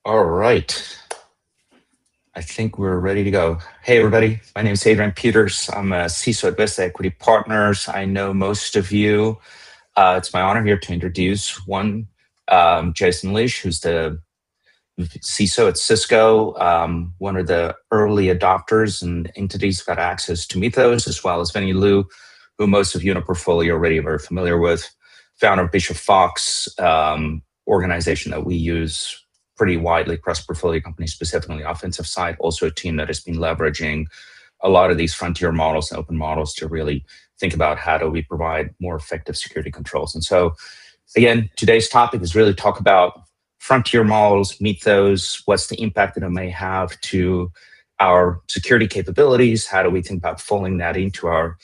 All right. I think we're ready to go. Hey, everybody. My name is Adrian Peters. I'm a CISO at Vista Equity Partners. I know most of you. It's my honor here to introduce one, Jason Lish, who's the CISO at Cisco, one of the early adopters and entities got access to Mythos, as well as Vinnie Liu, who most of you in our portfolio are already very familiar with, founder of Bishop Fox, organization that we use pretty widely across portfolio companies, specifically on the offensive side. Also a team that has been leveraging a lot of these frontier models and open models to really think about how do we provide more effective security controls. And so, again, today's topic is really talk about frontier models, Mythos, what's the impact that it may have to our security capabilities, how do we think about folding that into our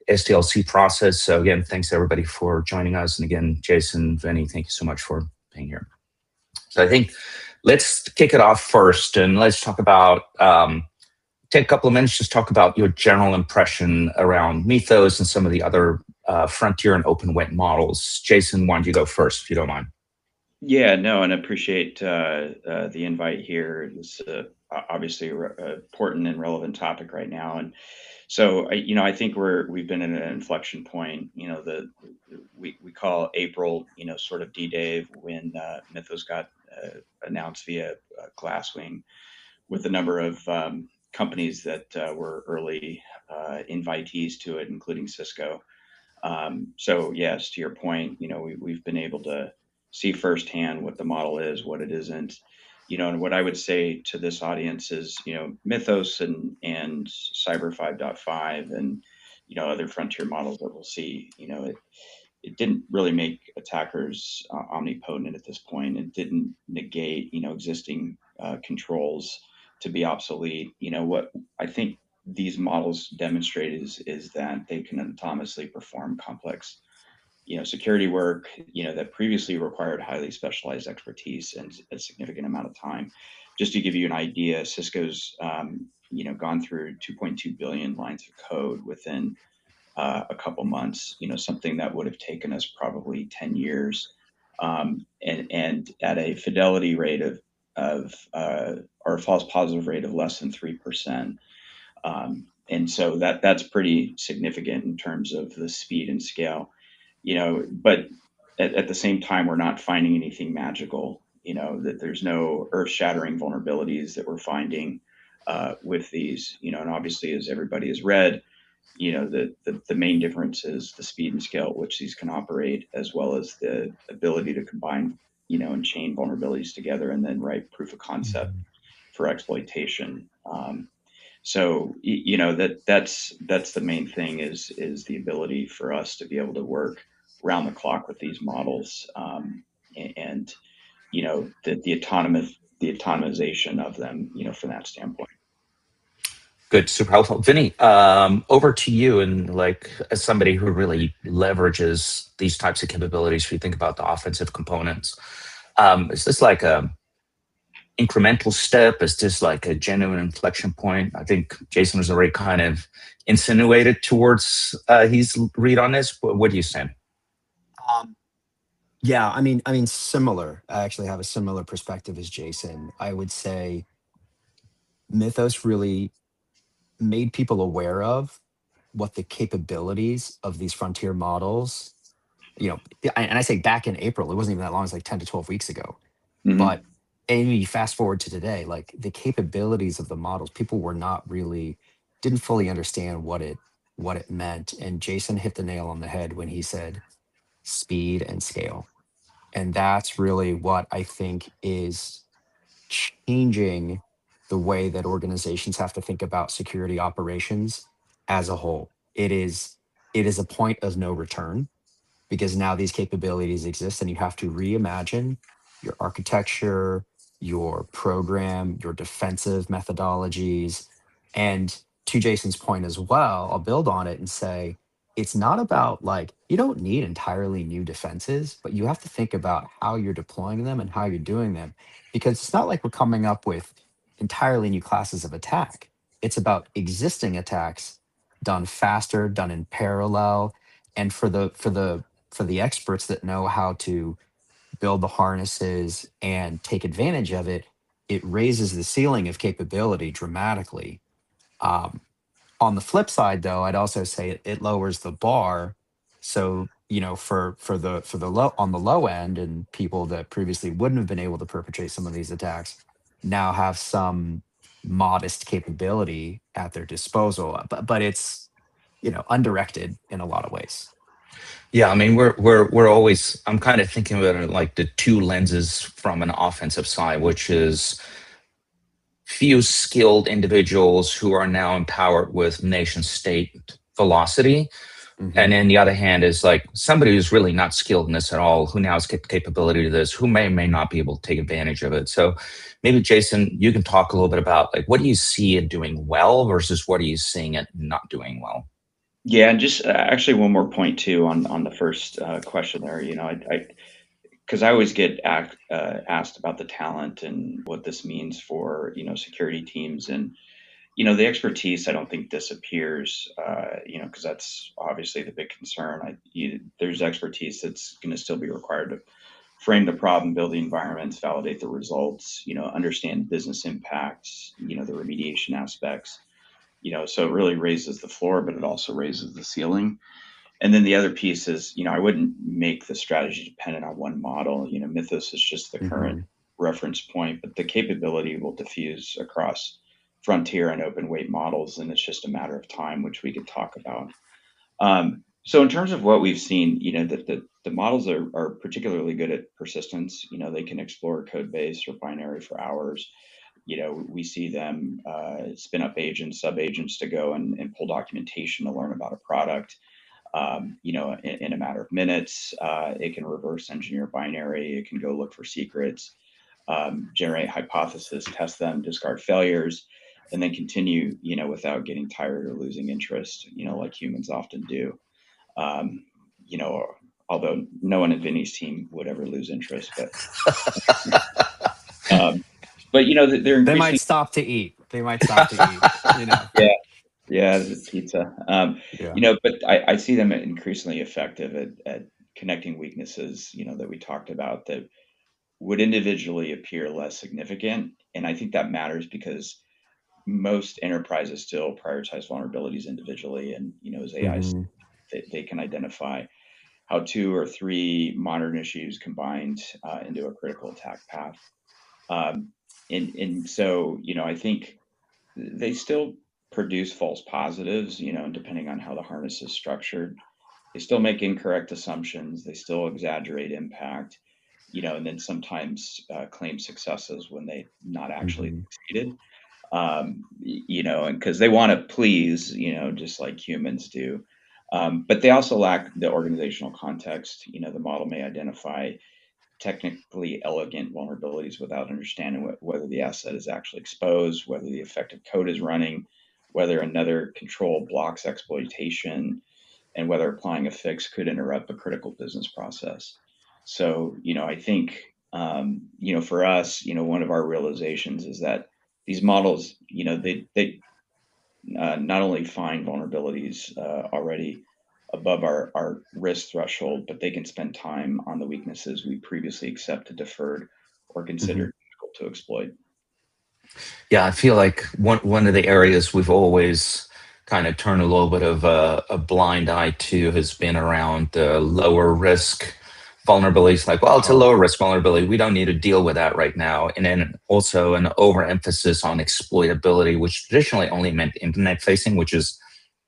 SDLC process. So again, thanks everybody for joining us. And again, Jason, Vinny, thank you so much for being here. So I think let's kick it off first and let's talk about, take a couple of minutes, just talk about your general impression around Mythos and some of the other frontier and open web models. Jason, why don't you go first, if you don't mind? Yeah, no, and I appreciate the invite here. It's obviously important and relevant topic right now, and so I think we've been in an inflection point. We call April, sort of D-Day when Mythos got announced via Glasswing, with a number of companies that were early invitees to it, including Cisco. So yes, to your point, we've been able to see firsthand what the model is, what it isn't, and what I would say to this audience is, Mythos and Cyber 5.5 and, other frontier models that we'll see, it didn't really make attackers omnipotent at this point. It didn't negate, existing controls to be obsolete. What I think these models demonstrate is that they can autonomously perform complex, security work, that previously required highly specialized expertise and a significant amount of time. Just to give you an idea, Cisco's, gone through 2.2 billion lines of code within a couple months. Something that would have taken us probably 10 years, and at a fidelity rate or a false positive rate of less than 3%. And so that's pretty significant in terms of the speed and scale. But at the same time, we're not finding anything magical. That there's no earth-shattering vulnerabilities that we're finding with these. And obviously, as everybody has read, the main difference is the speed and scale at which these can operate, as well as the ability to combine, and chain vulnerabilities together, and then write proof of concept for exploitation. So that's the main thing is the ability for us to be able to work round the clock with these models, and the autonomization of them, from that standpoint. Good, super helpful. Vinny, over to you. And like, as somebody who really leverages these types of capabilities, if you think about the offensive components, is this like a incremental step? Is this like a genuine inflection point? I think Jason was already kind of insinuated towards his read on this. What do you say? Um, yeah, I mean, similar. I actually have a similar perspective as Jason. I would say Mythos really made people aware of what the capabilities of these frontier models, and I say back in April, it wasn't even that long, it's like 10 to 12 weeks ago. Hmm. But and you fast forward to today, like the capabilities of the models, people were not really didn't fully understand what it meant. And Jason hit the nail on the head when he said speed and scale. And that's really what I think is changing the way that organizations have to think about security operations as a whole. It is a point of no return because now these capabilities exist and you have to reimagine your architecture, your program, your defensive methodologies. And to Jason's point as well, I'll build on it and say it's not about like, you don't need entirely new defenses, but you have to think about how you're deploying them and how you're doing them. Because it's not like we're coming up with entirely new classes of attack. It's about existing attacks done faster, done in parallel, and for the experts that know how to build the harnesses and take advantage of it, it raises the ceiling of capability dramatically. On the flip side, though, I'd also say it lowers the bar. So, for the low on the low end, and people that previously wouldn't have been able to perpetrate some of these attacks now have some modest capability at their disposal. But it's, undirected in a lot of ways. Yeah, I mean, we're always. I'm kind of thinking about it like the two lenses from an offensive side, which is few skilled individuals who are now empowered with nation state velocity. And Hmm. then the other hand is like somebody who's really not skilled in this at all, who now has capability to this, who may or may not be able to take advantage of it. So maybe Jason, you can talk a little bit about like what do you see it doing well versus what are you seeing it not doing well? Yeah, and just actually one more point too on the first question there. I because I always get asked about the talent and what this means for security teams, and the expertise I don't think disappears. Because that's obviously the big concern. There's expertise that's going to still be required to frame the problem, build the environments, validate the results. Understand business impacts. The remediation aspects. So it really raises the floor, but it also raises the ceiling. And then the other piece is, I wouldn't make the strategy dependent on one model. Mythos is just the current Hmm. reference point, but the capability will diffuse across frontier and open weight models, and it's just a matter of time, which we could talk about. So in terms of what we've seen, that the models are particularly good at persistence. They can explore code base or binary for hours. We see them spin up agents, sub agents to go and pull documentation to learn about a product. In a matter of minutes. It can reverse engineer binary. It can go look for secrets, generate hypotheses, test them, discard failures, and then continue, without getting tired or losing interest, like humans often do. Um, you know, Although no one in Vinny's team would ever lose interest, um, but they're They might increasingly, stop to eat. They might stop to eat. yeah, yeah, the pizza. Yeah. But I see them increasingly effective at connecting weaknesses, that we talked about that would individually appear less significant. And I think that matters because most enterprises still prioritize vulnerabilities individually. And, as AI, Hmm. they can identify how two or three modern issues combined into a critical attack path. Um, and so, I think they still produce false positives, depending on how the harness is structured. They still make incorrect assumptions. They still exaggerate impact, and then sometimes claim successes when they not actually Hmm. succeeded. And because they want to please, just like humans do. But they also lack the organizational context. The model may identify technically elegant vulnerabilities without understanding whether the asset is actually exposed, whether the effective code is running, whether another control blocks exploitation, and whether applying a fix could interrupt a critical business process. So, I think, for us, one of our realizations is that these models, they not only find vulnerabilities already above our risk threshold, but they can spend time on the weaknesses we previously accepted, deferred, or Hmm. considered difficult to exploit. Yeah, I feel like one of the areas we've always kind of turned a little bit of a blind eye to has been around the lower risk vulnerabilities. Like, well, it's a Oh. lower risk vulnerability. We don't need to deal with that right now. And then also an overemphasis on exploitability, which traditionally only meant internet facing, which is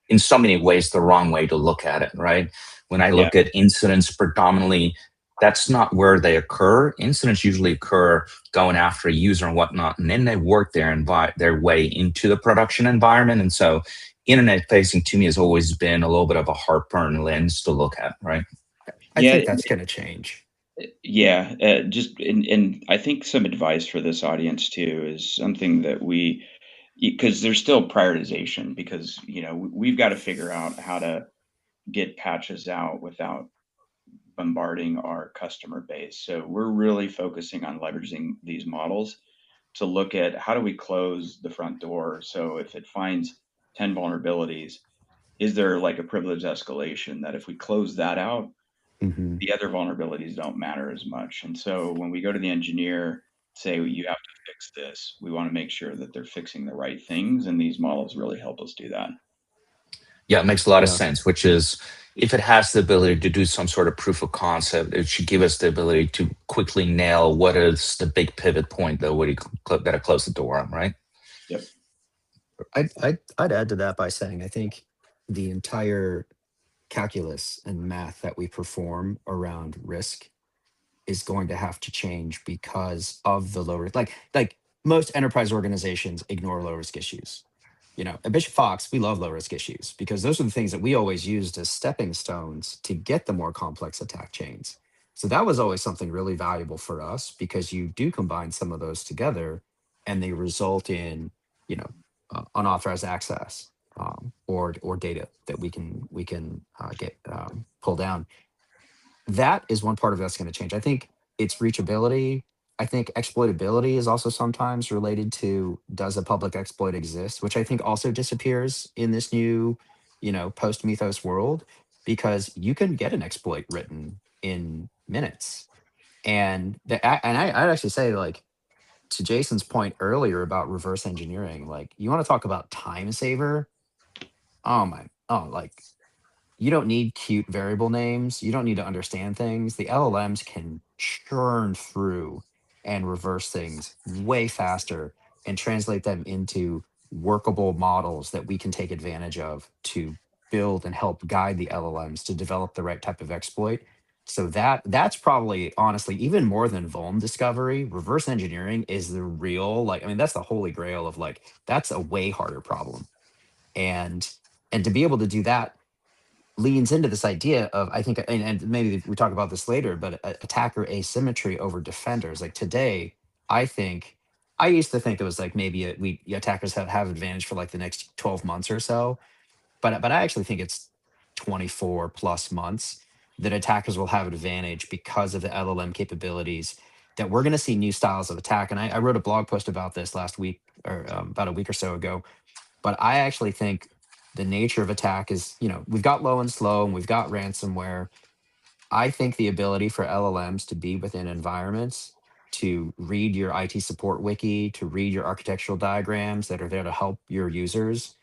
in so many ways the wrong way to look at it, right? When I Yeah, look at incidents predominantly, that's not where they occur. Incidents usually occur going after a user and whatnot, and then they work their way into the production environment. And so internet facing to me has always been a little bit of a heartburn lens to look at, right? I yeah, think that's going to change. yeah. Just and I think some advice for this audience too is something that because there's still prioritization because we've got to figure out how to get patches out without bombarding our customer base. So we're really focusing on leveraging these models to look at how do we close the front door. So if it finds 10 vulnerabilities, is there like a privilege escalation that if we close that out, Hmm. the other vulnerabilities don't matter as much? And so when we go to the engineer, say you have to fix this. We want to make sure that they're fixing the right things, and these models really help us do that. Yeah, it makes a lot of Yeah. sense, which is if it has the ability to do some sort of proof of concept, it should give us the ability to quickly nail what is the big pivot point that we got to close the door on, right? Yep. I'd add to that by saying I think the entire calculus and math that we perform around risk is going to have to change because of the low risk. Like most enterprise organizations ignore low risk issues. You know, at Bishop Fox, we love low risk issues because those are the things that we always used as stepping stones to get the more complex attack chains. So that was always something really valuable for us because you do combine some of those together and they result in, you know, unauthorized access or data that we can get pull down. That is one part of that's going to change. I think it's reachability. I think exploitability is also sometimes related to does a public exploit exist, which I think also disappears in this new, you know, post Mythos world because you can get an exploit written in minutes. And I'd actually say like to Jason's point earlier about reverse engineering, like you want to talk about time saver. Like you don't need cute variable names. You don't need to understand things. The LLMs can churn through and reverse things way faster and translate them into workable models that we can take advantage of to build and help guide the LLMs to develop the right type of exploit. So that's probably honestly even more than vuln discovery. Reverse engineering is the real like I mean that's the holy grail of like that's a way harder problem. And and to be able to do that leans into this idea of I think and maybe we talk about this later, but attacker asymmetry over defenders. Like today, I think I used to think it was like maybe attackers have advantage for like the next 12 months or so, but I actually think it's 24 plus months that attackers will have advantage because of the LLM capabilities. That we're going to see new styles of attack, and I wrote a blog post about this last week or about a week or so ago, but I actually think the nature of attack is, you know, we've got low and slow and we've got ransomware. I think the ability for LLMs to be within environments, to read your IT support wiki, to read your architectural diagrams that are there to help your users,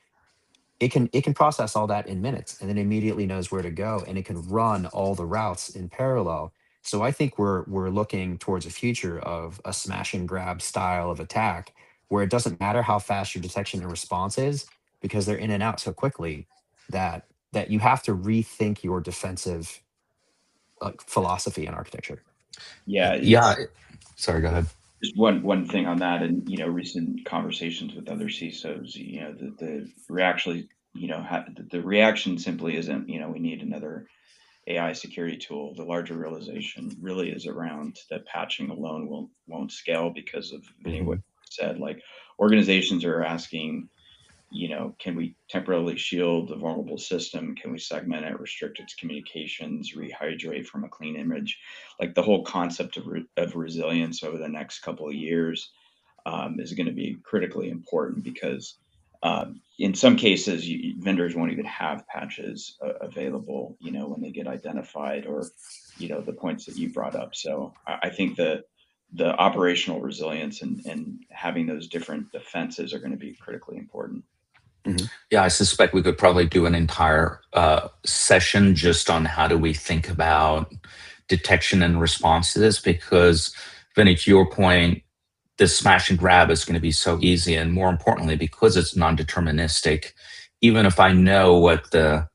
it can process all that in minutes and then immediately knows where to go and it can run all the routes in parallel. So I think we're looking towards a future of a smash and grab style of attack where it doesn't matter how fast your detection and response is because they're in and out so quickly that you have to rethink your defensive philosophy and architecture. Yeah, Yeah. Sorry, go ahead. just one thing on that, and recent conversations with other CISOs, the reaction, the reaction simply isn't, we need another AI security tool. The larger realization really is around that patching alone won't scale because of Vinnie what you said. Like organizations are asking, can we temporarily shield the vulnerable system? Can we segment it, restrict its communications, rehydrate from a clean image? Like the whole concept of resilience over the next couple of years is going to be critically important because in some cases, vendors won't even have patches available, when they get identified or, the points that you brought up. So I think the operational resilience and having those different defenses are going to be critically important. Yeah, I suspect we could probably do an entire session just on how do we think about detection and response to this, because, Vinny, to your point, this smash and grab is going to be so easy, and more importantly, because it's non-deterministic, even if I know what the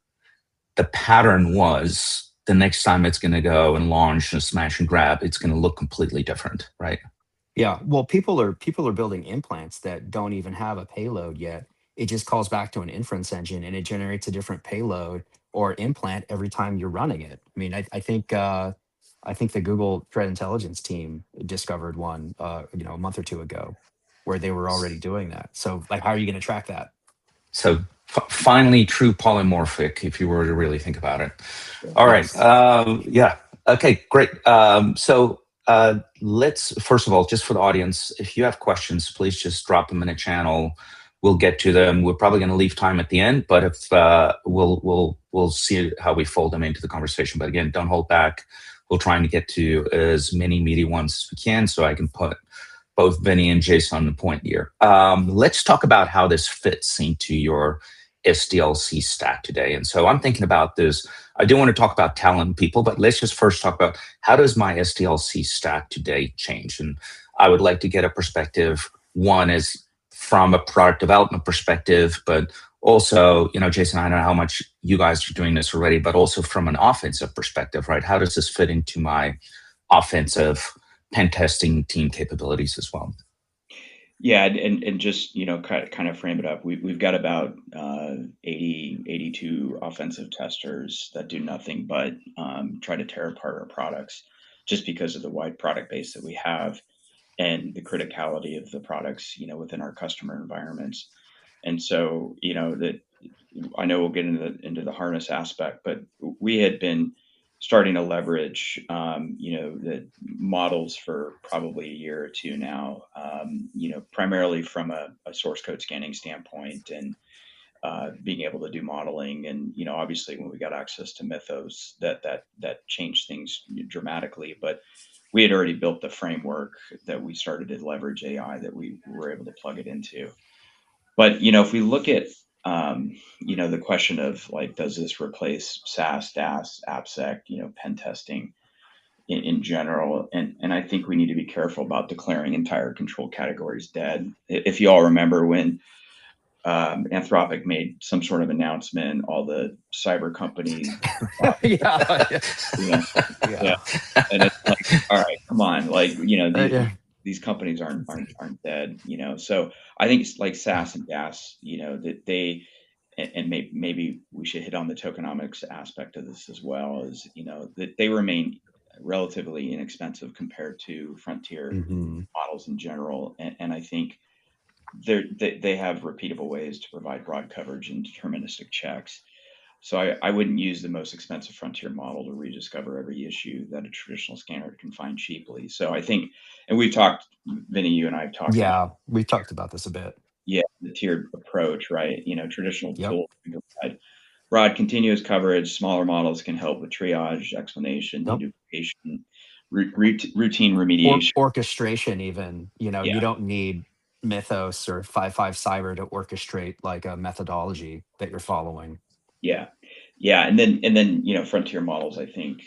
pattern was, the next time it's going to go and launch a smash and grab, it's going to look completely different, right? Yeah, well, people are building implants that don't even have a payload yet. It just calls back to an inference engine and it generates a different payload or implant every time you're running it. I mean, I think the Google threat intelligence team discovered one, a month or two ago, where they were already doing that. So, like, how are you going to track that? So finally, true polymorphic, if you were to really think about it. All right. Yeah. Okay, great. So let's, first of all, just for the audience, if you have questions, please just drop them in a channel. We'll get to them. We're probably going to leave time at the end, but if we'll see how we fold them into the conversation. But again, don't hold back. We're trying to get to as many meaty ones as we can, so I can put a both Vinny and Jason on the point here. Let's talk about how this fits into your SDLC stack today. And so I'm thinking about this. I do want to talk about talent people, but let's just first talk about how does my SDLC stack today change? And I would like to get a perspective. One is from a product development perspective, but also, Jason, I know how much you guys are doing this already, but also from an offensive perspective, right? How does this fit into my offensive pen testing team capabilities as well? Yeah, and just kind of frame it up. We've got about 82 offensive testers that do nothing but try to tear apart our products, just because of the wide product base that we have and the criticality of the products, within our customer environments. And so, that I know we'll get into the harness aspect, but we had been starting to leverage, the models for probably a year or two now, primarily from a source code scanning standpoint and being able to do modeling. And, obviously when we got access to Mythos, that changed things dramatically, but we had already built the framework that we started to leverage AI that we were able to plug it into. But if we look at the question of like, does this replace SaaS, DaaS, AppSec, pen testing in general? And I think we need to be careful about declaring entire control categories dead. If you all remember when Anthropic made some sort of announcement, all the cyber companies, Yeah. yeah, and it's like, all right, come on, like Yeah. these companies aren't dead, So I think it's like SaaS and DaaS, that they and maybe we should hit on the tokenomics aspect of this as well, is that they remain relatively inexpensive compared to frontier Mhm. models in general, and I think they have repeatable ways to provide broad coverage and deterministic checks. So I wouldn't use the most expensive frontier model to rediscover every issue that a traditional scanner can find cheaply. So I think, and we've talked, Vinny, you and I have talked about, Yeah, we talked about this a bit. yeah, the tiered approach, right? Traditional Yep. tools can provide broad continuous coverage. Smaller models can help with triage, explanation, Yep. deduplication, routine Or remediation. orchestration even, Yeah, you don't need Mythos or 55 Cyber to orchestrate like a methodology that you're following. yeah, yeah. And then frontier models, I think,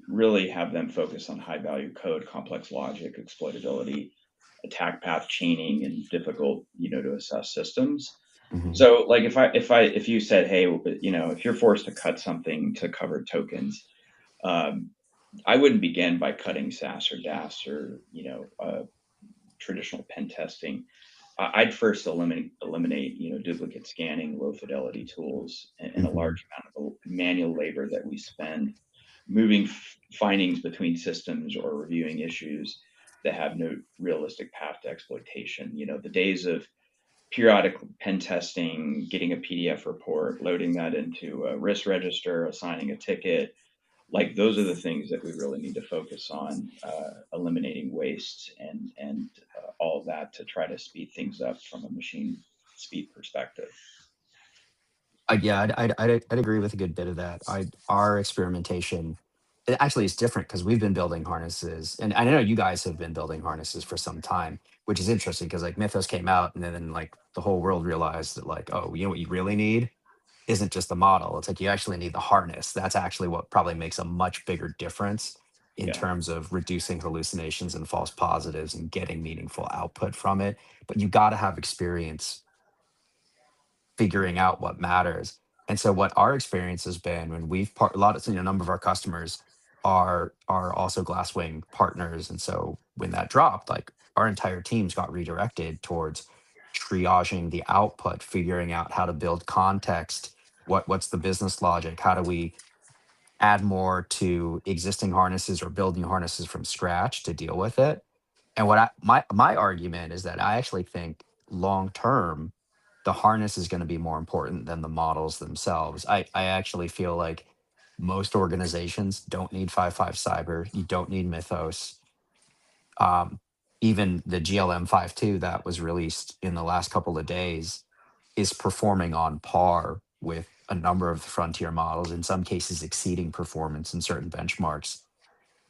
really have them focus on high value code, complex logic, exploitability, attack path chaining, and difficult, to assess systems. Mhm. So like if you said, hey, if you're forced to cut something to cover tokens, um, I wouldn't begin by cutting SaaS or DaaS or traditional pen testing. I'd first eliminate duplicate scanning, low fidelity tools, and a Mhm. large amount of manual labor that we spend moving findings between systems or reviewing issues that have no realistic path to exploitation. The days of periodic pen testing, getting a PDF report, loading that into a risk register, assigning a ticket, like those are the things that we really need to focus on, eliminating waste and all of that to try to speed things up from a machine speed perspective. Yeah, I'd agree with a good bit of that. Our experimentation, it actually is different because we've been building harnesses, and I know you guys have been building harnesses for some time, which is interesting because like Mythos came out, and then like the whole world realized that like, oh, you know what you really need isn't just the model. It's like you actually need the harness. That's actually what probably makes a much bigger difference in Yeah, terms of reducing hallucinations and false positives and getting meaningful output from it. But you got to have experience figuring out what matters. And so what our experience has been when a lot of a number of our customers are also Glasswing partners. And so when that dropped, like our entire teams got redirected towards triaging the output, figuring out how to build context, what's the business logic, how do we add more to existing harnesses or build new harnesses from scratch to deal with it. And what my argument is that I actually think long term, the harness is going to be more important than the models themselves. I actually feel like most organizations don't need 55 cyber. You don't need Mythos. Um, Even the GLM 5.2 that was released in the last couple of days is performing on par with a number of the frontier models, in some cases exceeding performance in certain benchmarks.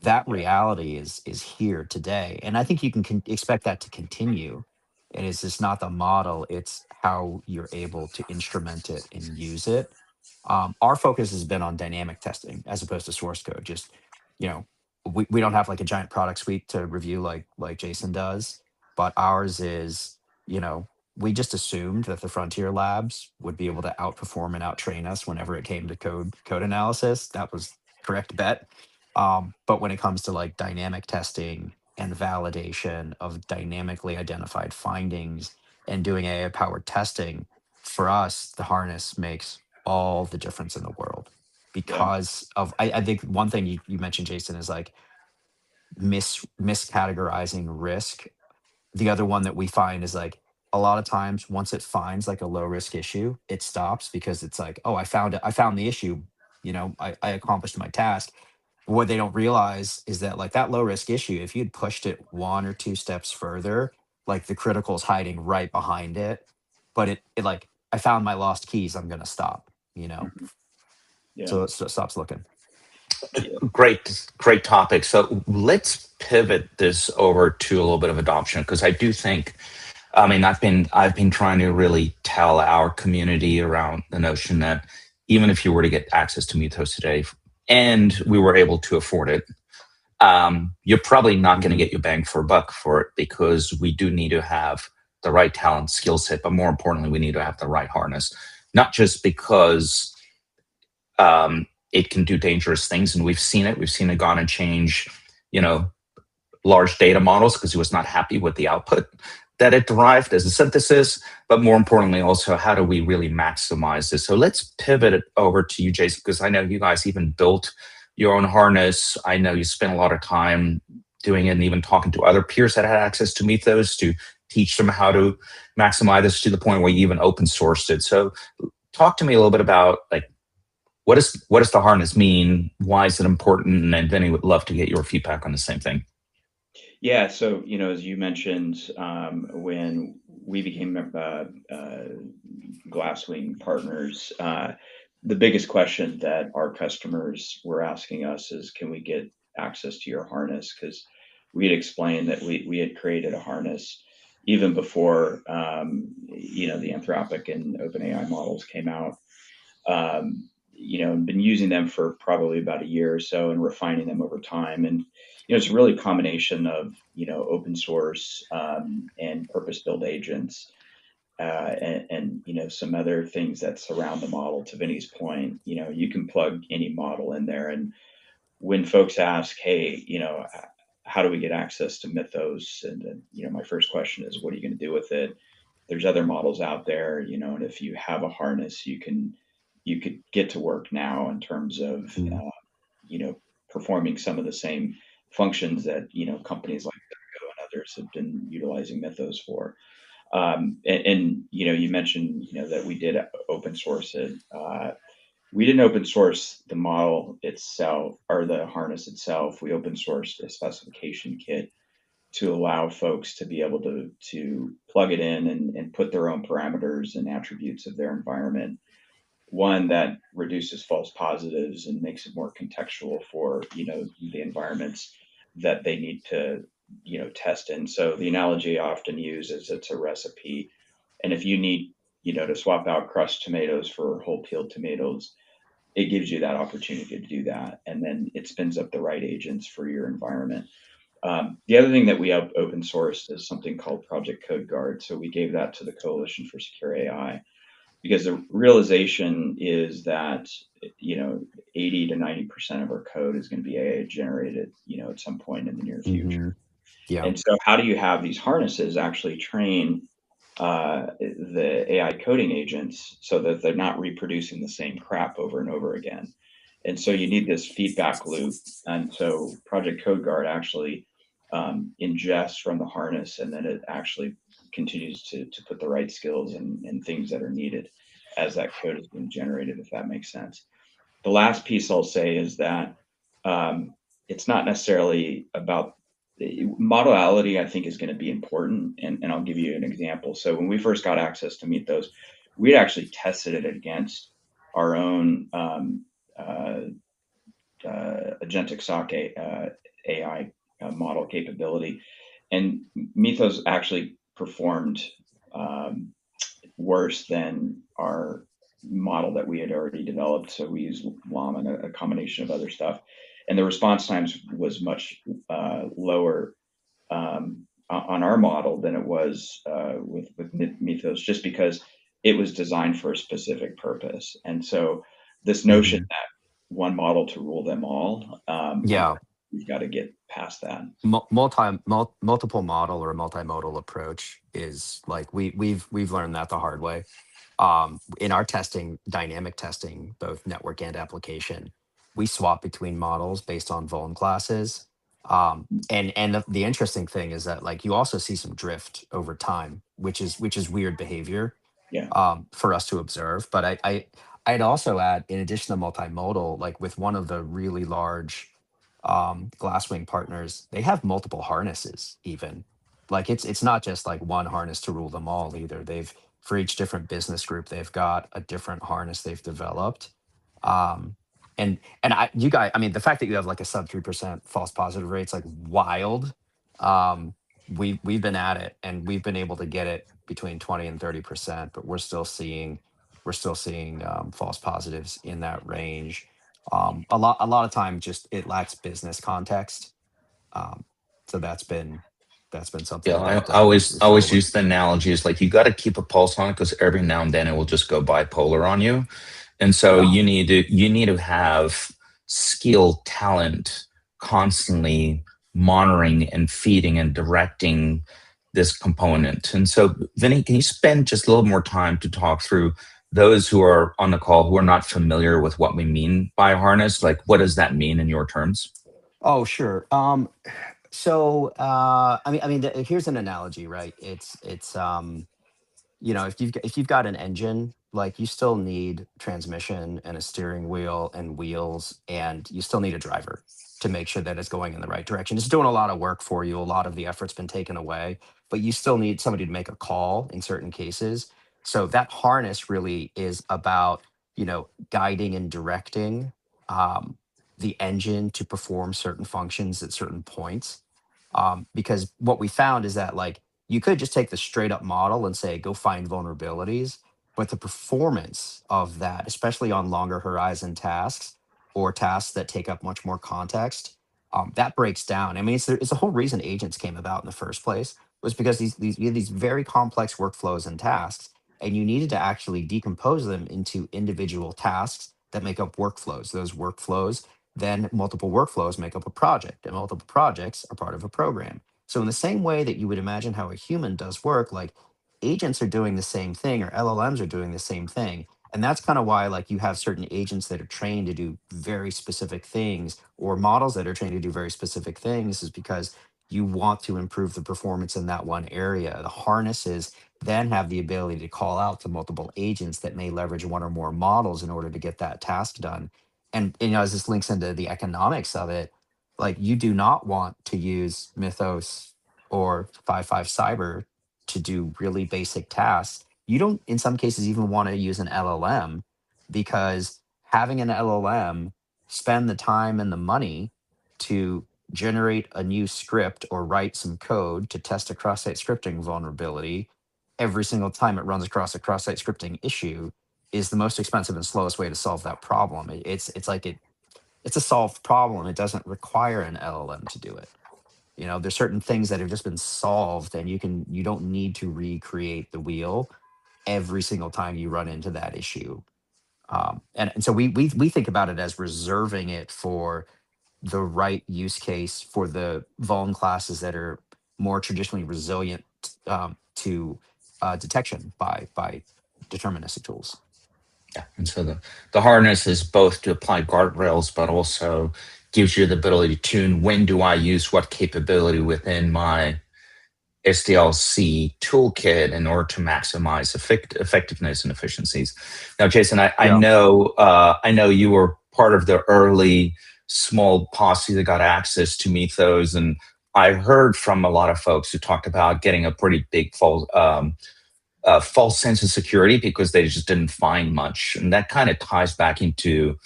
that reality is here today, and I think you can expect that to continue. And it's just not the model; it's how you're able to instrument it and use it. Our focus has been on dynamic testing as opposed to source code. Just you know, we don't have like a giant product suite to review like Jason does, but ours is we just assumed that the frontier labs would be able to outperform and outtrain us whenever it came to code analysis. That was correct bet. But when it comes to like dynamic testing and validation of dynamically identified findings and doing AI powered testing, for us, the harness makes all the difference in the world Yeah. because of I think one thing you mentioned, Jason, is like miscategorizing risk. The other one that we find is like a lot of times once it finds like a low risk issue, it stops because it's like, oh, I found it, I found the issue, I accomplished my task. What they don't realize is that like that low risk issue, if you'd pushed it one or two steps further, like the critical is hiding right behind it. But it like I found my lost keys, I'm gonna stop, Mhm. Yeah. so it stops looking. Yeah. Great topic. So let's pivot this over to a little bit of adoption because I do think, I mean, I've been trying to really tell our community around the notion that even if you were to get access to Mythos today and we were able to afford it, you're probably not going to get your bang for a buck for it because we do need to have the right talent, skill set, but more importantly, we need to have the right harness. Not just because it can do dangerous things, and we've seen it. We've seen it gone and change, you know, large data models because he was not happy with the output that it derived as a synthesis. But more importantly, also, how do we really maximize this? So let's pivot it over to you, Jason, because I know you guys even built your own harness. I know you spent a lot of time doing it and even talking to other peers that had access to Mythos to teach them how to maximize this to the point where you even open sourced it. So talk to me a little bit about like what does the harness mean? Why is it important? And Vinny would love to get your feedback on the same thing. Yeah. So, as you mentioned, when we became Glasswing partners, the biggest question that our customers were asking us is, can we get access to your harness? Because we had explained that we had created a harness even before, the Anthropic and OpenAI models came out. And been using them for probably about a year or so and refining them over time. And, it's really a combination of, open source and purpose built agents and some other things that surround the model. To Vinny's point, you can plug any model in there. And when folks ask, hey, how do we get access to Mythos? And my first question is, what are you going to do with it? There's other models out there, and if you have a harness, you could get to work now in terms of Mm. performing some of the same functions that companies like Cisco and others have been utilizing Mythos for. And you mentioned that we did open source it. We didn't open source the model itself or the harness itself. We open sourced a specification kit to allow folks to be able to plug it in and put their own parameters and attributes of their environment. One that reduces false positives and makes it more contextual for the environments that they need to test in. So the analogy I often use is it's a recipe, and if you need to swap out crushed tomatoes for whole peeled tomatoes, it gives you that opportunity to do that, and then it spins up the right agents for your environment. The other thing that we have open sourced is something called Project Code Guard. So we gave that to the Coalition for Secure AI because the realization is that 80 to 90% of our code is going to be AI generated at some point in the near future. Hmm. Yeah. And so how do you have these harnesses actually train the AI coding agents so that they're not reproducing the same crap over and over again? And so you need this feedback loop. And so Project Code Guard actually ingests from the harness, and then it actually continues to put the right skills and things that are needed as that code is being generated, if that makes sense. The last piece I'll say is that it's not necessarily about modelability. I think is going to be important, and I'll give you an example. So when we first got access to Mythos, we actually tested it against our own agentic SOC AI model capability. And Mythos actually performed worse than our model that we had already developed. So we used Llama and a combination of other stuff. And the response times was much lower on our model than it was with Mythos, just because it was designed for a specific purpose. And so this notion that one model to rule them all, Yeah. we've got to get past that. Multiple model or a multimodal approach is like we've learned that the hard way. In our testing, dynamic testing, both network and application, we swap between models based on vuln classes. And the interesting thing is that like you also see some drift over time, which is weird behavior Yeah. for us to observe. But I'd also add, in addition to multimodal, like with one of the really large Glasswing partners, they have multiple harnesses even. Like it's not just like one harness to rule them all either. They've, for each different business group, they've got a different harness they've developed. Um, you guys, I mean, the fact that you have like a sub 3% false positive rate's like wild. We've been at it and we've been able to get it between 20 and 30%, but we're still seeing false positives in that range. A lot of time just it lacks business context. Um, so that's been Yeah, something I that always we've struggled always with. use the analogy is like you got to keep a pulse on it because every now and then it will just go bipolar on you, and so Yeah. you need to have skill, talent, constantly monitoring and feeding and directing this component. And so, Vinny, can you spend just a little more time to talk through those who are on the call who are not familiar with what we mean by harness? Like, what does that mean in your terms? Oh, sure. Here's an analogy, right? If you've got an engine, like you still need transmission and a steering wheel and wheels, and you still need a driver to make sure that it's going in the right direction. It's doing a lot of work for you. A lot of the effort's been taken away, but you still need somebody to make a call in certain cases. So that harness really is about, guiding and directing um, the engine to perform certain functions at certain points. Because what we found is that like you could just take the straight up model and say go find vulnerabilities, but the performance of that, especially on longer horizon tasks or tasks that take up much more context, that breaks down. I mean, it's the whole reason agents came about in the first place, was because you had these very complex workflows and tasks, and you needed to actually decompose them into individual tasks that make up workflows. Those workflows, then multiple workflows make up a project, and multiple projects are part of a program. So in the same way that you would imagine how a human does work, like agents are doing the same thing, or LLMs are doing the same thing. And that's kind of why like you have certain agents that are trained to do very specific things, or models that are trained to do very specific things, is because you want to improve the performance in that one area. The harnesses then have the ability to call out to multiple agents that may leverage one or more models in order to get that task done. And as this links into the economics of it, like you do not want to use Mythos or 55 Cyber to do really basic tasks. You don't, in some cases, even want to use an LLM, because having an LLM spend the time and the money to generate a new script or write some code to test a cross-site scripting vulnerability every single time it runs across a cross-site scripting issue is the most expensive and slowest way to solve that problem. It's a solved problem. It doesn't require an LLM to do it. There's certain things that have just been solved, and you don't need to recreate the wheel every single time you run into that issue. And so we think about it as reserving it for the right use case for the vuln classes that are more traditionally resilient to detection by deterministic tools. Yeah, and so the harness is both to apply guardrails, but also gives you the ability to tune when do I use what capability within my SDLC toolkit in order to maximize effectiveness and efficiencies. Now, Jason, Yeah. I know you were part of the early small posse that got access to Mythos, and I heard from a lot of folks who talked about getting a pretty big false sense of security because they just didn't find much, and that kind of ties back into,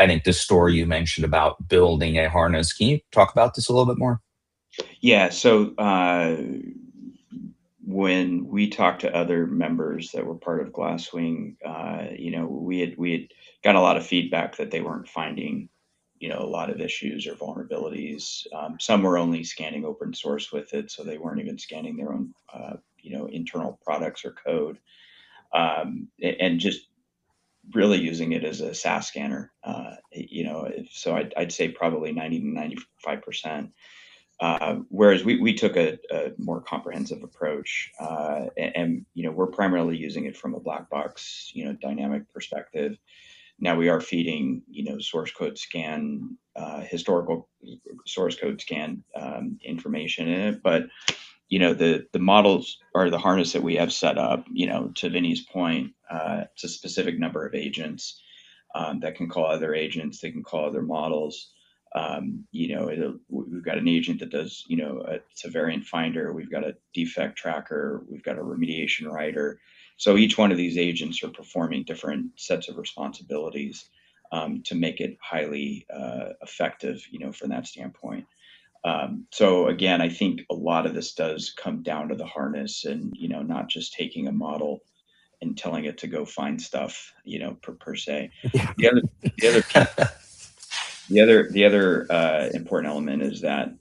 I think the story you mentioned about building a harness. Can you talk about this a little bit more? Yeah. So when we talked to other members that were part of Glasswing, we had got a lot of feedback that they weren't finding, a lot of issues or vulnerabilities. Some were only scanning open source with it, so they weren't even scanning their own, internal products or code, and just really using it as a SAS scanner. So I'd say probably 90 to 95%. Whereas we took a more comprehensive approach, and we're primarily using it from a black box, dynamic perspective. Now we are feeding, source code scan, historical source code scan information in it, but the models or the harness that we have set up, to Vinny's point, it's a specific number of agents that can call other agents. They can call other models. We've got an agent that does, it's a variant finder. We've got a defect tracker. We've got a remediation writer. So each one of these agents are performing different sets of responsibilities to make it highly effective, from that standpoint. So again, I think a lot of this does come down to the harness and, not just taking a model and telling it to go find stuff, per se. Yeah. The other, the other piece, the other important element is that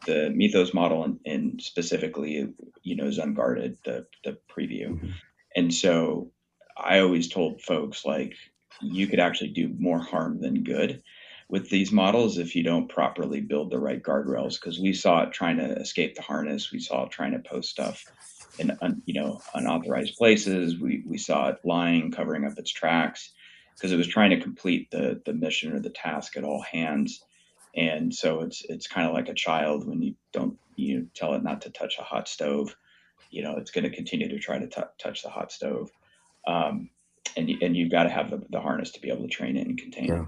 the Mythos model and specifically, is unguarded, the preview. Mhm. And so I always told folks, like, you could actually do more harm than good with these models if you don't properly build the right guardrails. Because we saw it trying to escape the harness, we saw it trying to post stuff in unauthorized places. We saw it lying, covering up its tracks because it was trying to complete the mission or the task at all hands. And so it's kind of like a child when you tell it not to touch a hot stove, it's going to continue to try to touch the hot stove. Um, and you've got to have the harness to be able to train it and contain Yeah. it.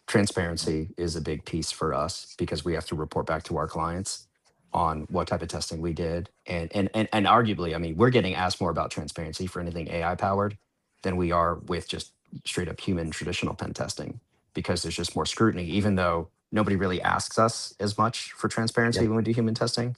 Transparency is a big piece for us because we have to report back to our clients on what type of testing we did. And arguably, I mean, we're getting asked more about transparency for anything AI powered than we are with just straight up human traditional pen testing because there's just more scrutiny, even though nobody really asks us as much for transparency Yep. when we do human testing.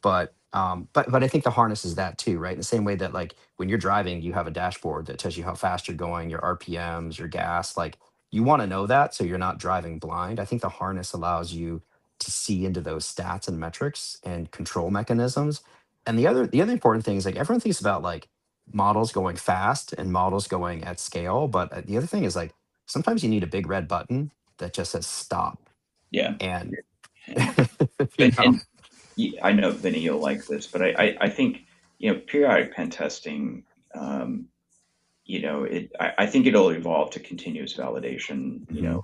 But I think the harness is that too, right? In the same way that like when you're driving, you have a dashboard that tells you how fast you're going, your RPMs, your gas. Like you want to know that so you're not driving blind. I think the harness allows you to see into those stats and metrics and control mechanisms. And the other important thing is like everyone thinks about like models going fast and models going at scale, but the other thing is like sometimes you need a big red button that just says stop. Yeah. And And, you know, and I know, Vinny, you'll like this, but I think, periodic pen testing, I think it'll evolve to continuous validation, mhm,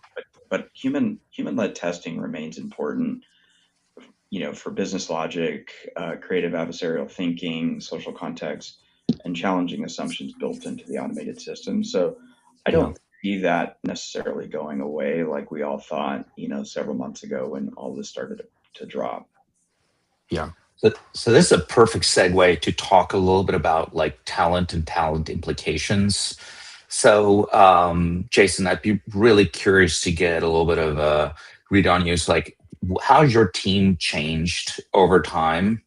but human-led testing remains important, for business logic, creative adversarial thinking, social context, and challenging assumptions built into the automated system. So I yeah. don't see that necessarily going away like we all thought, several months ago when all this started to drop. Yeah. So this is a perfect segue to talk a little bit about like talent and talent implications. So, Jason, I'd be really curious to get a little bit of a read on you. So, like, how's your team changed over time?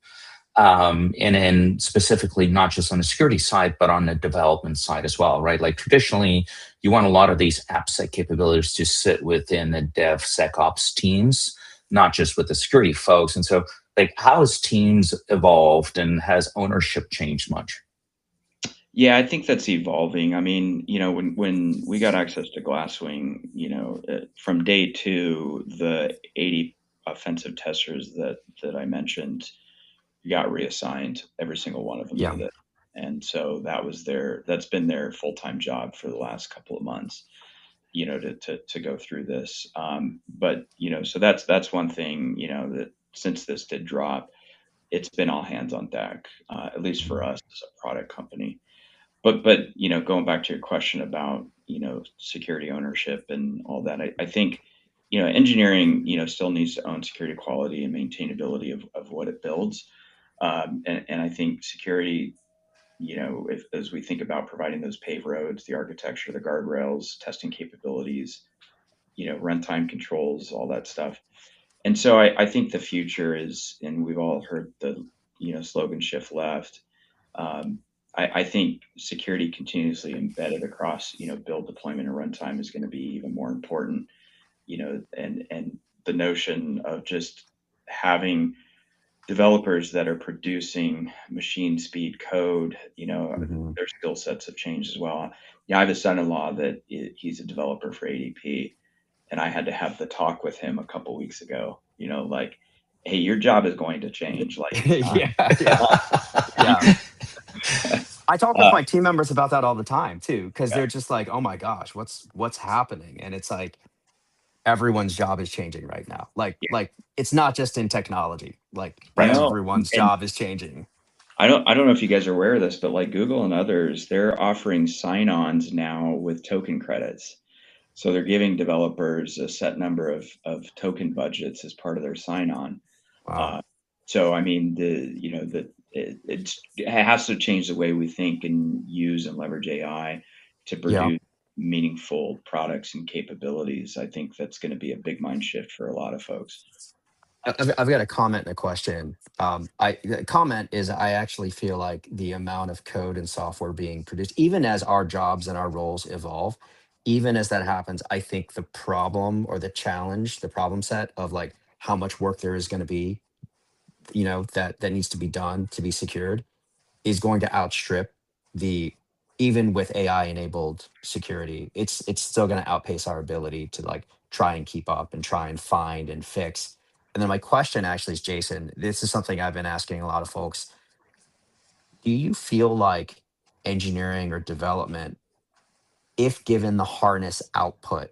And then specifically, not just on the security side, but on the development side as well, right? Like traditionally, you want a lot of these AppSec capabilities to sit within the DevSecOps teams, not just with the security folks. And so, like, how has teams evolved and has ownership changed much? Yeah, I think that's evolving. I mean, when we got access to Glasswing, from day two, the 80 offensive testers that I mentioned got reassigned. Every single one of them Yeah. did it, and so that's been their full time job for the last couple of months. To go through this. But so that's one thing. That since this did drop, it's been all hands on deck. At least for Mhm. us as a product company. But going back to your question about security ownership and all that, I think engineering still needs to own security quality and maintainability of what it builds, and I think security as we think about providing those paved roads, the architecture, the guardrails, testing capabilities, runtime controls, all that stuff. And so I think the future is, and we've all heard the, slogan shift left. I think security continuously embedded across, build, deployment, and runtime is going to be even more important, and the notion of just having developers that are producing machine speed code, their skill sets have changed as well. Yeah, I have a son-in-law that he's a developer for ADP, and I had to have the talk with him a couple weeks ago, like, hey, your job is going to change. Like, it's Yeah. I talk with my team members about that all the time too, because they're just like, oh my gosh, what's happening? And it's like everyone's job is changing right now. Like it's not just in technology. Like no, everyone's and job is changing. I don't know if you guys are aware of this, but like Google and others, they're offering sign-ons now with token credits. So they're giving developers a set number of token budgets as part of their sign-on. Wow. So I mean, it has to change the way we think and use and leverage AI to Yeah. produce meaningful products and capabilities. I think that's going to be a big mind shift for a lot of folks. I've got a comment and a question. The comment is I actually feel like the amount of code and software being produced, even as our jobs and our roles evolve, even as that happens, I think the problem or the challenge, the problem set of like how much work there is going to be, that needs to be done to be secured is going to outstrip the even with AI enabled security, it's still going to outpace our ability to like try and keep up and try and find and fix. And then my question actually is, Jason, this is something I've been asking a lot of folks. Do you feel like engineering or development, if given the harness output,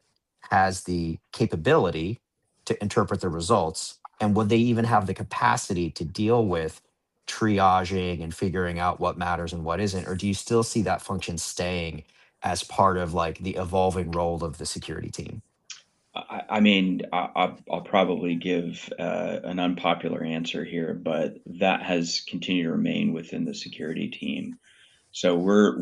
has the capability to interpret the results? And would they even have the capacity to deal with triaging and figuring out what matters and what isn't? Or do you still see that function staying as part of like the evolving role of the security team? I mean, I'll probably give an unpopular answer here, but that has continued to remain within the security team. So we're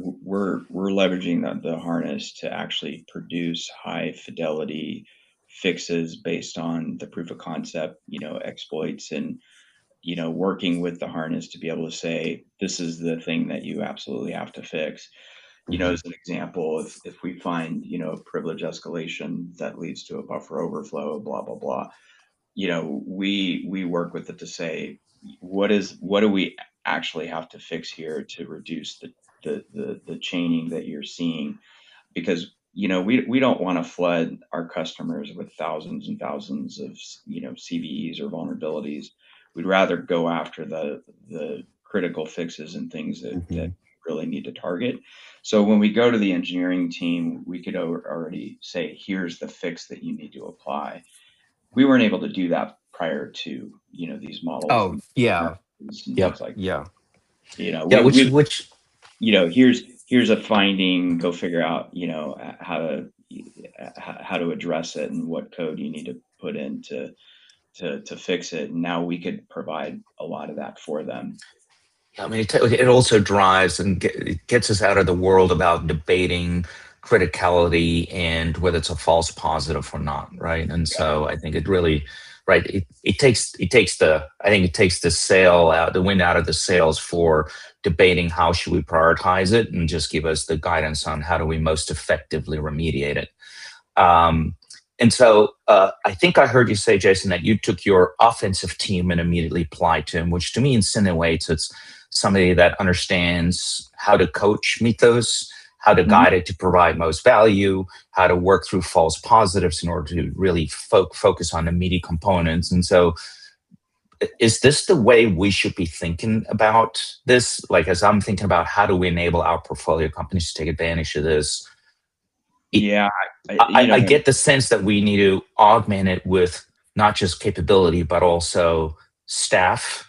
leveraging the harness to actually produce high fidelity fixes based on the proof of concept, exploits, and working with the harness to be able to say this is the thing that you absolutely have to fix. As an example, if we find privilege escalation that leads to a buffer overflow, blah blah blah, we work with it to say what do we actually have to fix here to reduce the chaining that you're seeing, because we don't want to flood our customers with thousands and thousands of CVEs or vulnerabilities. We'd rather go after the critical fixes and things that really need to target. So when we go to the engineering team, we could already say, here's the fix that you need to apply. We weren't able to do that prior to these models. Oh yeah. And Yep. things like Yeah. Yeah, which here's a finding, go figure out how to address it and what code you need to put in to fix it. And now we could provide a lot of that for them. I mean, it also drives and it gets us out of the world about debating criticality and whether it's a false positive or not, right? And so I think it really, right, it takes the sail out, the wind out of the sails for debating how should we prioritize it, and just give us the guidance on how do we most effectively remediate it. And so I think I heard you say, Jason, that you took your offensive team and immediately applied to him, which to me insinuates it's somebody that understands how to coach Mythos, how to guide it to provide most value, how to work through false positives in order to really focus on immediate components. And so is this the way we should be thinking about this? Like, as I'm thinking about how do we enable our portfolio companies to take advantage of this? I get the sense that we need to augment it with not just capability, but also staff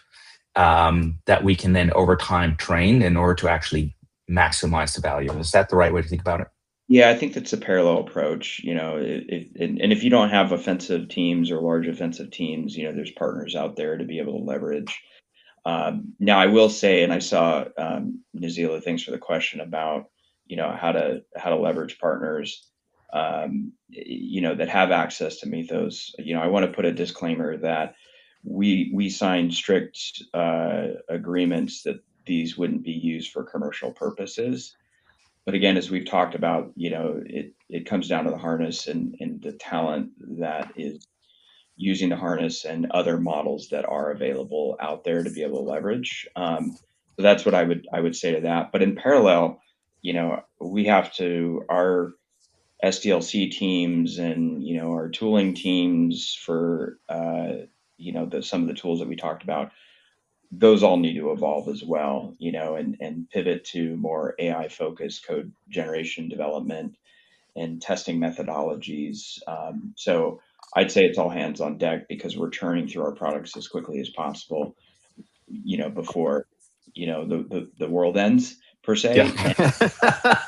that we can then over time train in order to actually maximize the value. Is that the right way to think about it? Yeah, I think that's a parallel approach. And if you don't have offensive teams or large offensive teams, there's partners out there to be able to leverage. Now, I will say, and I saw Nazila, thanks for the question about, how to leverage partners, that have access to Mythos. I want to put a disclaimer that we signed strict agreements that these wouldn't be used for commercial purposes. But again, as we've talked about, it comes down to the harness and the talent that is using the harness and other models that are available out there to be able to leverage. So that's what I would say to that. But in parallel, we have to our SDLC teams and our tooling teams for some of the tools that we talked about. Those all need to evolve as well, and pivot to more AI focused code generation development and testing methodologies. So I'd say it's all hands on deck because we're churning through our products as quickly as possible, before, the world ends per se. Yeah.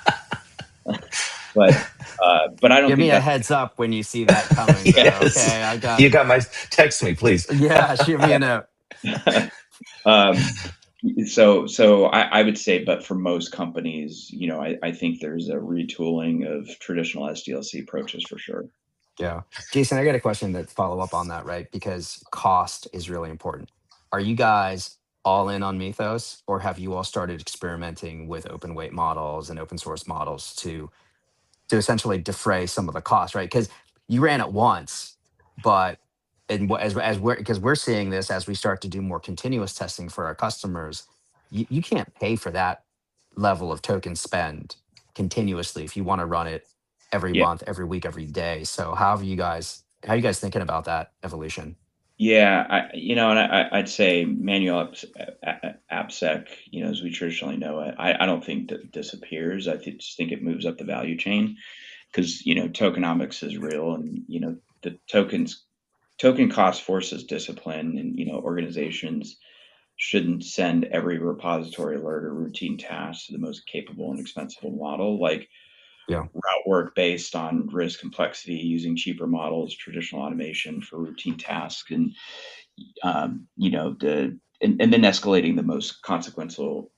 But I don't Give think me a that's heads up when you see that coming. Though. Yes. Okay, I got. You got my text me, please. Yeah, shoot me a note. So I would say, but for most companies, I think there's a retooling of traditional SDLC approaches for sure. Yeah. Jason, I got a question that follow up on that, right? Because cost is really important. Are you guys all in on Mythos, or have you all started experimenting with open weight models and open source models to essentially defray some of the costs, right? Because you ran it once, but as we're because we're seeing this as we start to do more continuous testing for our customers, you can't pay for that level of token spend continuously if you want to run it every Yeah. month, every week, every day. So how are you guys thinking about that evolution? Yeah, I'd say manual AppSec, as we traditionally know it, I don't think that disappears. Just think it moves up the value chain because, tokenomics is real, and, the token cost forces discipline, and, organizations shouldn't send every repository alert or routine task to the most capable and expensive model. Like, Yeah. route work based on risk complexity, using cheaper models, traditional automation for routine tasks, and and then escalating the most consequential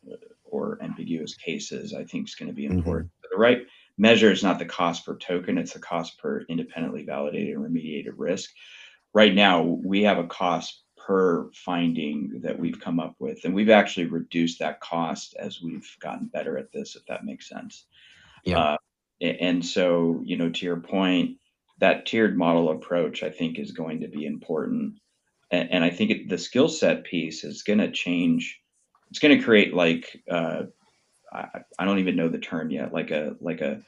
or ambiguous cases, I think is going to be Hmm. important. The right measure is not the cost per token; it's the cost per independently validated and remediated risk. Right now, we have a cost per finding that we've come up with, and we've actually reduced that cost as we've gotten better at this, if that makes sense. Yeah. Uh, and so, to your point, that tiered model approach, I think, is going to be important. And I think the skill set piece is going to change. It's going to create like I don't even know the term yet, like a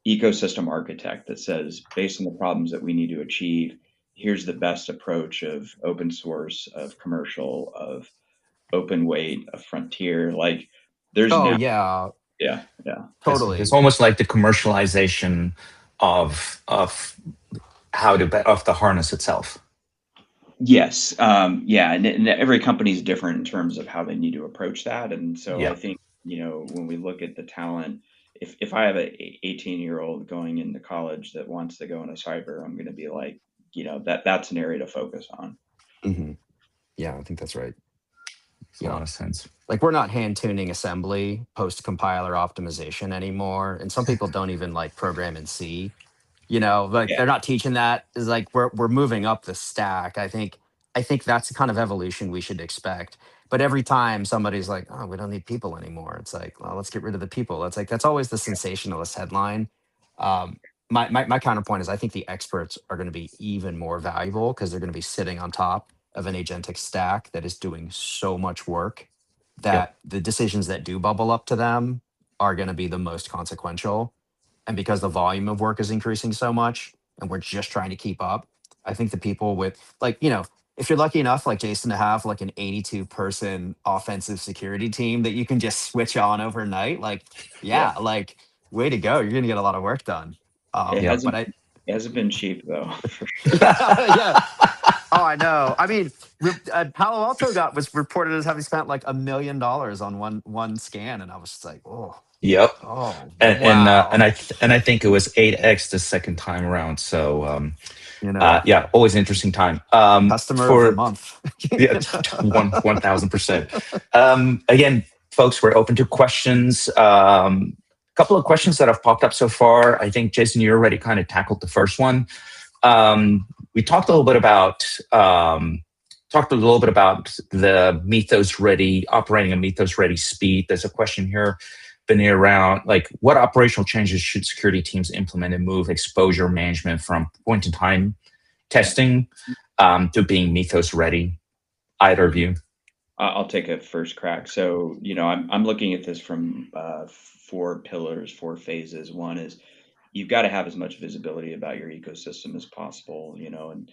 ecosystem architect that says, based on the problems that we need to achieve, here's the best approach of open source, of commercial, of open weight, of frontier. Like, there's Oh now, yeah, yeah. It's totally. almost like the commercialization of of the harness itself. Yes. Yeah. And every company is different in terms of how they need to approach that. And so I Yeah. think, when we look at the talent, if I have a 18-year-old going into college that wants to go into cyber, I'm going to be like, that's an area to focus on. Hmm. Yeah, I think that's right. Makes a lot of sense. Like we're not hand tuning assembly post compiler optimization anymore, and some people don't even like program in C. Like Yeah. they're not teaching that. Is like we're moving up the stack. I think that's the kind of evolution we should expect. But every time somebody's like, oh, we don't need people anymore, it's like, well, let's get rid of the people. That's always the sensationalist headline. um, my counterpoint is I think the experts are going to be even more valuable because they're going to be sitting on top of an agentic stack that is doing so much work Yep. that the decisions that do bubble up to them are going to be the most consequential. And because the volume of work is increasing so much and we're just trying to keep up, I think the people with like, if you're lucky enough, like Jason, to have like an 82-person offensive security team that you can just switch on overnight, like, Yeah. yeah, like way to go. You're going to get a lot of work done. It Yeah. But hasn't, it hasn't been cheap though, for sure. yeah, yeah. Oh, I know. I mean, Palo Alto was reported as having spent like $1 million on one scan, and I was just like, Yep. oh, And wow. I think it was 8x the second time around. So yeah, always interesting time. Customer of the For month. yeah, 1,000%. Again, folks, we're open to questions. Couple of questions that have popped up so far. I think, Jason, you already kind of tackled the first one. We talked a little bit about the Mythos ready, operating a Mythos ready speed. There's a question here, Vinnie, around like what operational changes should security teams implement and move exposure management from point in time testing to being Mythos ready? Either of you. I'll take a first crack. So, I'm looking at this from 4 pillars, 4 phases. One is you've got to have as much visibility about your ecosystem as possible, and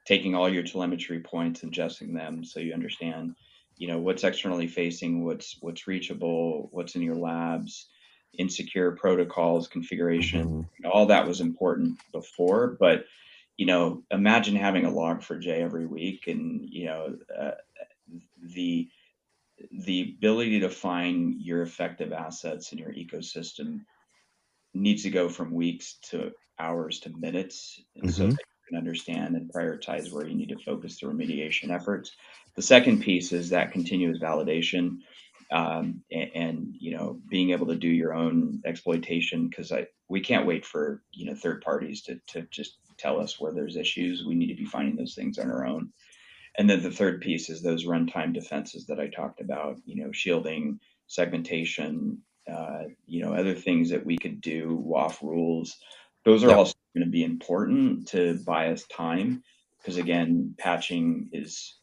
taking all your telemetry points, ingesting them so you understand, what's externally facing, what's reachable, what's in your labs, insecure protocols, configuration. All that was important before, but imagine having a log for J every week, and the ability to find your effective assets in your ecosystem needs to go from weeks to hours to minutes, and so that you can understand and prioritize where you need to focus the remediation efforts. The second piece is that continuous validation, and being able to do your own exploitation, because we can't wait for third parties to just tell us where there's issues. We need to be finding those things on our own. And then the third piece is those runtime defenses that I talked about, shielding, segmentation, other things that we could do, WAF rules. Those are also going to be important to buy us time, because again, patching is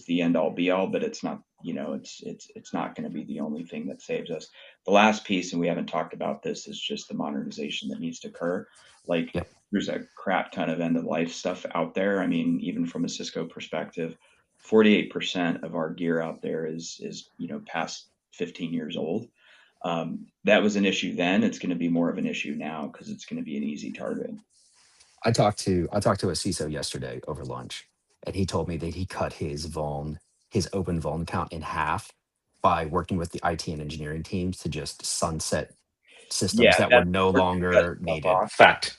the end all be all, but it's not, it's not going to be the only thing that saves us. The last piece, and we haven't talked about this, is just the modernization that needs to occur. Like, there's a crap ton of end of life stuff out there. I mean, even from a Cisco perspective, 48% of our gear out there is past 15 years old. That was an issue then. It's going to be more of an issue now because it's going to be an easy target. I talked to a CISO yesterday over lunch, and he told me that he cut his open vuln count in half by working with the IT and engineering teams to just sunset systems that were no longer needed. Fact.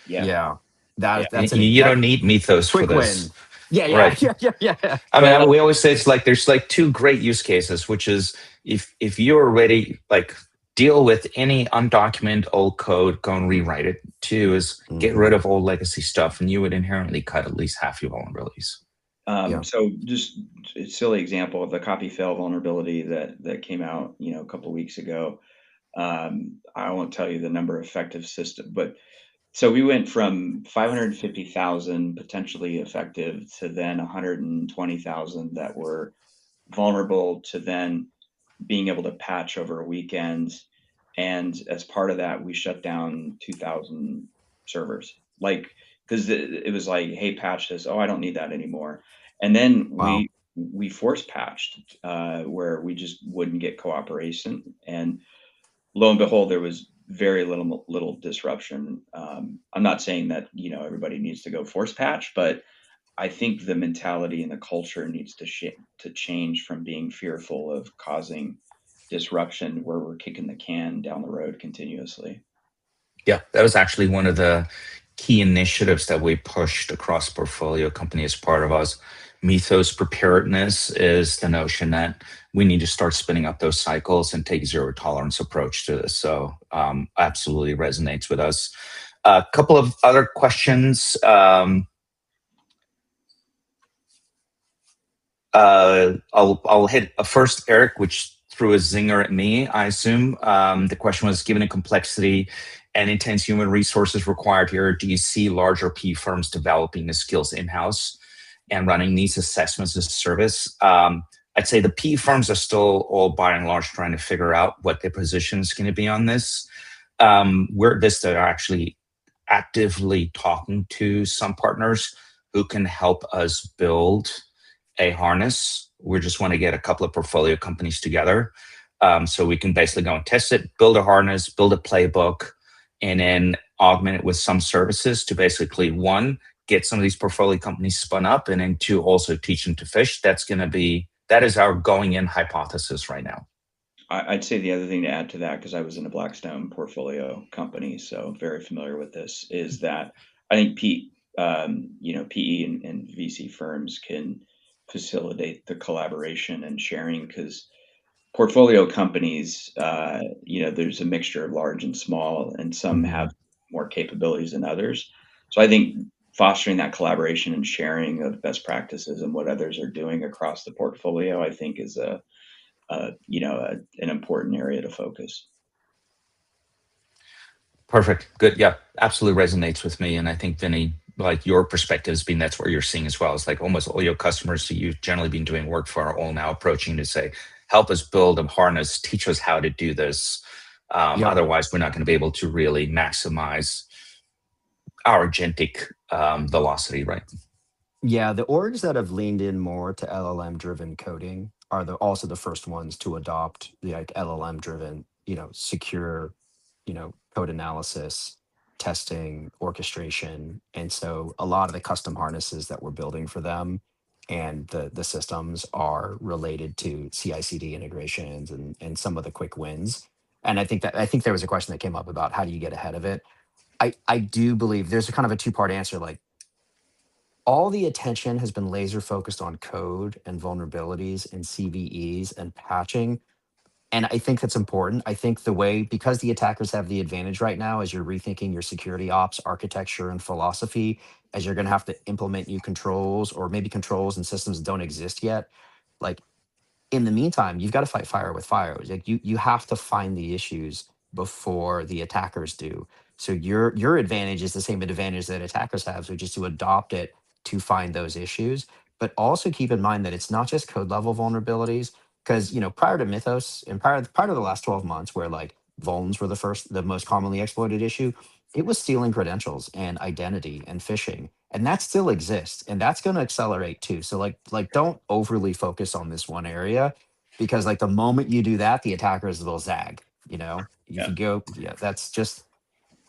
Yeah. That's you don't need Mythos for quick this. win. Yeah. Right. Yeah. I mean, we always say it's like there's like 2 great use cases, which is if you're ready, like deal with any undocumented old code, go and rewrite it. 2 is get rid of old legacy stuff, and you would inherently cut at least half your vulnerabilities. So just a silly example of the copy fail vulnerability that came out, a couple of weeks ago. I won't tell you the number of effective system, but so we went from 550,000 potentially effective to then 120,000 that were vulnerable, to then being able to patch over weekends. And as part of that, we shut down 2,000 servers, because it was like, hey, patch this. Oh, I don't need that anymore. And then we force patched, where we just wouldn't get cooperation. And lo and behold, there was very little disruption. I'm not saying that everybody needs to go force patch, but I think the mentality and the culture needs to change from being fearful of causing disruption where we're kicking the can down the road continuously. Yeah, that was actually one of the key initiatives that we pushed across portfolio company as part of us. Mythos preparedness is the notion that we need to start spinning up those cycles and take zero tolerance approach to this. So absolutely resonates with us. A couple of other questions. I'll hit first, Eric, which threw a zinger at me, I assume. The question was, given the complexity and intense human resources required here, do you see larger P firms developing the skills in-house and running these assessments as a service? I'd say the P firms are still all by and large trying to figure out what their position is going to be on this. We're at Vista are actually actively talking to some partners who can help us build a harness. We just want to get a couple of portfolio companies together, so we can basically go and test it, build a harness, build a playbook, and then augment it with some services to basically, 1, get some of these portfolio companies spun up, and then 2, also teach them to fish. That is our going in hypothesis right now. I'd say the other thing to add to that, because I was in a Blackstone portfolio company, so very familiar with this, is that I think PE and VC firms can facilitate the collaboration and sharing, because portfolio companies, there's a mixture of large and small, and some have more capabilities than others. So I think fostering that collaboration and sharing of best practices and what others are doing across the portfolio, I think, is an important area to focus. Perfect. Good. Yeah, absolutely resonates with me. And I think, Vinny, like your perspective has been that's what you're seeing as well. It's like almost all your customers who you've generally been doing work for are all now approaching to say, help us build a harness, teach us how to do this. Yep. Otherwise, we're not going to be able to really maximize our agentic velocity, right? Yeah, the orgs that have leaned in more to LLM driven coding are also the first ones to adopt the like LLM driven, secure, code analysis, testing, orchestration. And so a lot of the custom harnesses that we're building for them and the systems are related to CI/CD integrations and some of the quick wins. And I think there was a question that came up about how do you get ahead of it. I do believe there's a kind of a two-part answer. Like all the attention has been laser focused on code and vulnerabilities and CVEs and patching. And I think that's important. I think because the attackers have the advantage right now, as you're rethinking your security ops architecture and philosophy, as you're going to have to implement new controls or maybe controls and systems that don't exist yet. Like in the meantime, you've got to fight fire with fire. Like you have to find the issues before the attackers do. So your advantage is the same advantage that attackers have, which is to adopt it to find those issues. But also keep in mind that it's not just code level vulnerabilities, because prior to Mythos and prior to the last 12 months, where like vulns were the most commonly exploited issue, it was stealing credentials and identity and phishing, and that still exists, and that's going to accelerate too. So like don't overly focus on this one area, because like the moment you do that, the attackers will zag. If Yeah. you go, yeah, that's just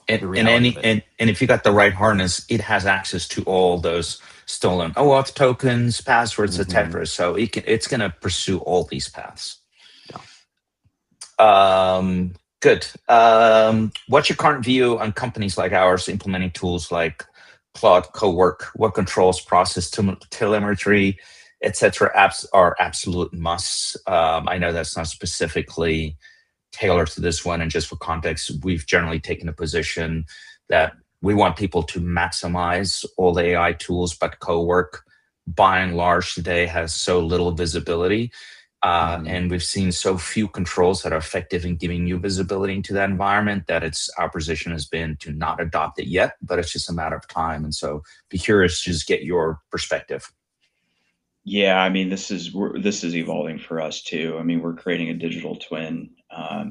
the And reality of any it. and if you got the right harness, it has access to all those stolen OAuth tokens, passwords, Hmm. etc. So it's going to pursue all these paths. Yeah. Good. What's your current view on companies like ours implementing tools like Claude Cowork? What controls, process, telemetry, etc. apps are absolute musts? I know that's not specifically tailored to this one, and just for context, we've generally taken a position that we want people to maximize all the AI tools, but Cowork, by and large, today has so little visibility Hmm. and we've seen so few controls that are effective in giving you visibility into that environment that our position has been to not adopt it yet, but it's just a matter of time. And so be curious to just get your perspective. Yeah, I mean, this is evolving for us too. I mean, we're creating a digital twin, our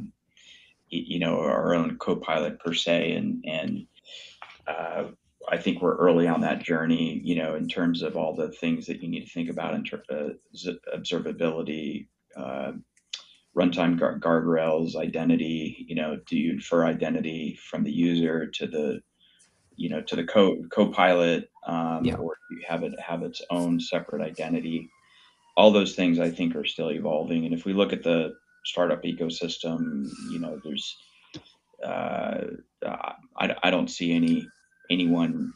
own co-pilot per se, and uh, I think we're early on that journey. In terms of all the things that you need to think about in terms of observability, uh, runtime guardrails, identity. Do you infer identity from the user to the co-pilot, Yeah. or do you have it have its own separate identity? All those things I think are still evolving. And if we look at the startup ecosystem, there's uh, I don't see anyone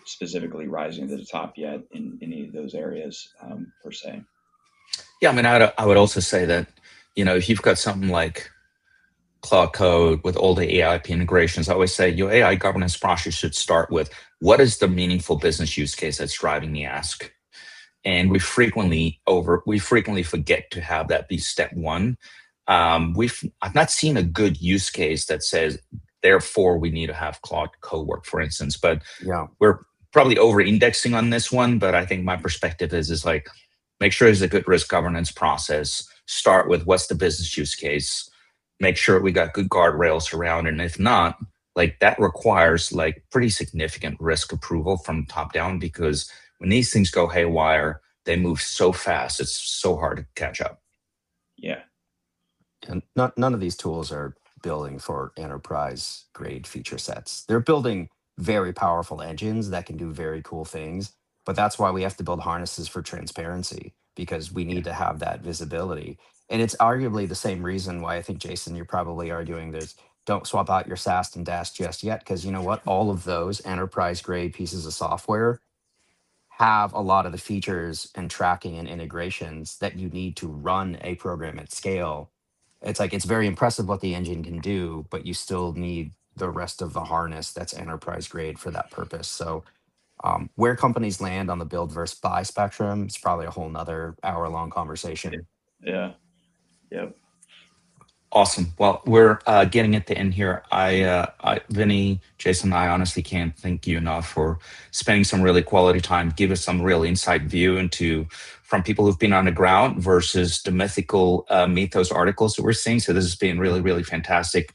specifically rising to the top yet in any of those areas, per se. Yeah, I mean, I would also say that, if you've got something like Cloud Code with all the AIP integrations, I always say your AI governance process should start with what is the meaningful business use case that's driving the ask? And we frequently forget to have that be step one. I've not seen a good use case that says therefore we need to have Claude Cowork, for instance, but Yeah. we're probably over indexing on this one. But I think my perspective is like make sure there's a good risk governance process. Start with what's the business use case, make sure we got good guardrails around, and if not, like that requires like pretty significant risk approval from top down, because when these things go haywire, they move so fast, it's so hard to catch up. Yeah. And none of these tools are building for enterprise grade feature sets. They're building very powerful engines that can do very cool things. But that's why we have to build harnesses for transparency, because we Yeah. need to have that visibility. And it's arguably the same reason why I think, Jason, you're probably arguing there's don't swap out your SAST and DAST just yet. Because you know what? All of those enterprise grade pieces of software have a lot of the features and tracking and integrations that you need to run a program at scale it's like, it's very impressive what the engine can do, but you still need the rest of the harness that's enterprise grade for that purpose. So where companies land on the build versus buy spectrum, it's probably a whole nother hour-long conversation. Yeah. Yep. Awesome. Well, we're getting at the end here. Vinnie, Jason, I honestly can't thank you enough for spending some really quality time, give us some real inside view into from people who've been on the ground versus the mythical Mythos articles that we're seeing. So this has been really, really fantastic.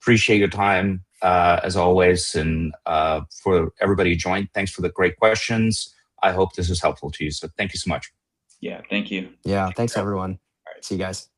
Appreciate your time as always. And for everybody who joined, thanks for the great questions. I hope this is helpful to you. So thank you so much. Yeah. Thank you. Yeah. Thanks, everyone. See you guys.